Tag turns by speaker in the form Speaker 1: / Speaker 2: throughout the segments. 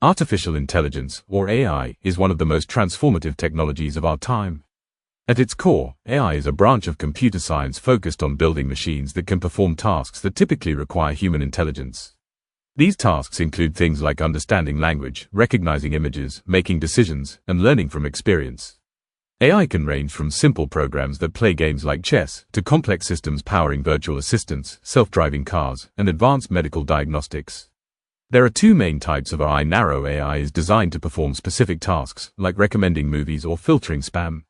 Speaker 1: Artificial intelligence, or AI, is one of the most transformative technologies of our time. At its core, AI is a branch of computer science focused on building machines that can perform tasks that typically require human intelligence. These tasks include things like understanding language, recognizing images, making decisions, and learning from experience. AI can range from simple programs that play games like chess, to complex systems powering virtual assistants, self-driving cars, and advanced medical diagnostics. There are two main types of AI. Narrow AI is designed to perform specific tasks, like recommending movies or filtering spam.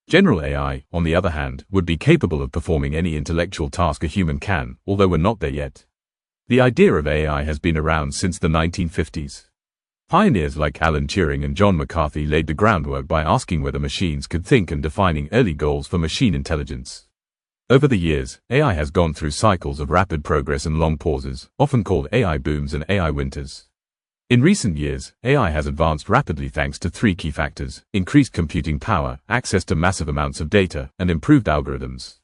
Speaker 1: General AI, on the other hand, would be capable of performing any intellectual task a human can, although we're not there yet. The idea of AI has been around since the 1950s. Pioneers like Alan Turing and John McCarthy laid the groundwork by asking whether machines could think and defining early goals for machine intelligence. Over the years, AI has gone through cycles of rapid progress and long pauses, often called AI booms and AI winters. In recent years, AI has advanced rapidly thanks to three key factors: increased computing power, access to massive amounts of data, and improved algorithms.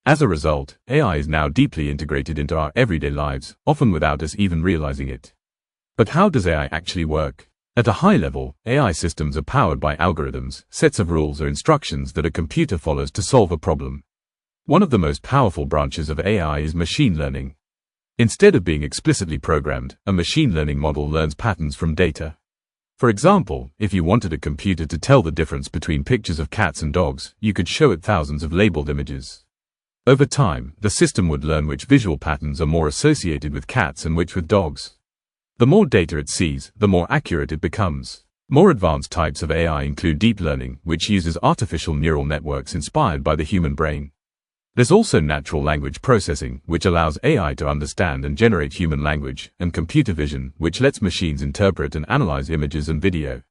Speaker 1: As a result, AI is now deeply integrated into our everyday lives, often without us even realizing it. But how does AI actually work? At a high level, AI systems are powered by algorithms, sets of rules or instructions that a computer follows to solve a problem. One of the most powerful branches of AI is machine learning. Instead of being explicitly programmed, a machine learning model learns patterns from data. For example, if you wanted a computer to tell the difference between pictures of cats and dogs, you could show it thousands of labeled images. Over time, the system would learn which visual patterns are more associated with cats and which with dogs. The more data it sees, the more accurate it becomes. More advanced types of AI include deep learning, which uses artificial neural networks inspired by the human brain. There's also natural language processing, which allows AI to understand and generate human language, and computer vision, which lets machines interpret and analyze images and video.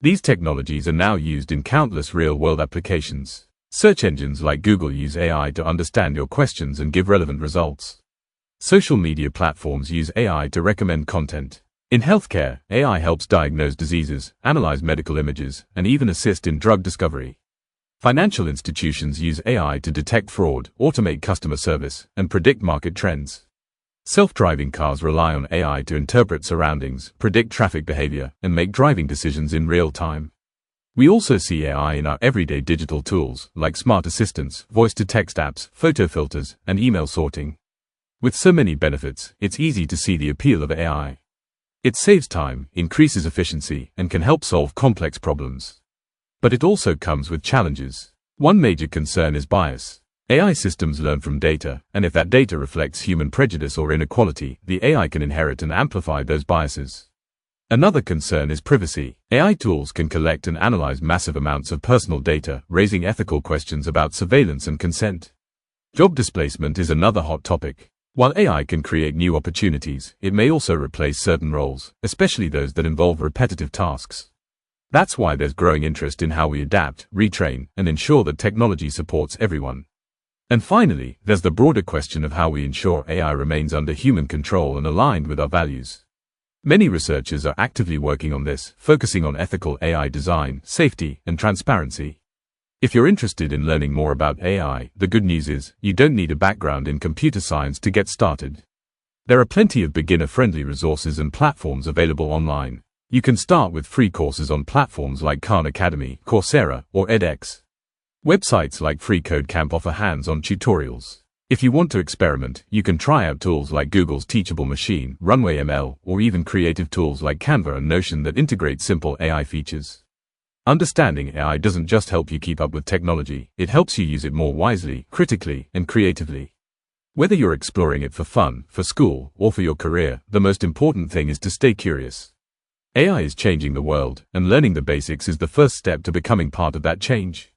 Speaker 1: These technologies are now used in countless real-world applications. Search engines like Google use AI to understand your questions and give relevant results. Social media platforms use AI to recommend content. In healthcare, AI helps diagnose diseases, analyze medical images, and even assist in drug discovery. Financial institutions use AI to detect fraud, automate customer service, and predict market trends. Self-driving cars rely on AI to interpret surroundings, predict traffic behavior, and make driving decisions in real time. We also see AI in our everyday digital tools, like smart assistants, voice-to-text apps, photo filters, and email sorting. With so many benefits, it's easy to see the appeal of AI. It saves time, increases efficiency, and can help solve complex problems. But it also comes with challenges. One major concern is bias. AI systems learn from data, and if that data reflects human prejudice or inequality, the AI can inherit and amplify those biases. Another concern is privacy. AI tools can collect and analyze massive amounts of personal data, raising ethical questions about surveillance and consent. Job displacement is another hot topic. While AI can create new opportunities, it may also replace certain roles, especially those that involve repetitive tasks. That's why there's growing interest in how we adapt, retrain, and ensure that technology supports everyone. And finally, there's the broader question of how we ensure AI remains under human control and aligned with our values. Many researchers are actively working on this, focusing on ethical AI design, safety, and transparency. If you're interested in learning more about AI, the good news is, you don't need a background in computer science to get started. There are plenty of beginner-friendly resources and platforms available online. You can start with free courses on platforms like Khan Academy, Coursera, or edX. Websites like FreeCodeCamp offer hands-on tutorials. If you want to experiment, you can try out tools like Google's Teachable Machine, Runway ML, or even creative tools like Canva and Notion that integrate simple AI features. Understanding AI doesn't just help you keep up with technology, it helps you use it more wisely, critically, and creatively. Whether you're exploring it for fun, for school, or for your career, the most important thing is to stay curious. AI is changing the world, and learning the basics is the first step to becoming part of that change.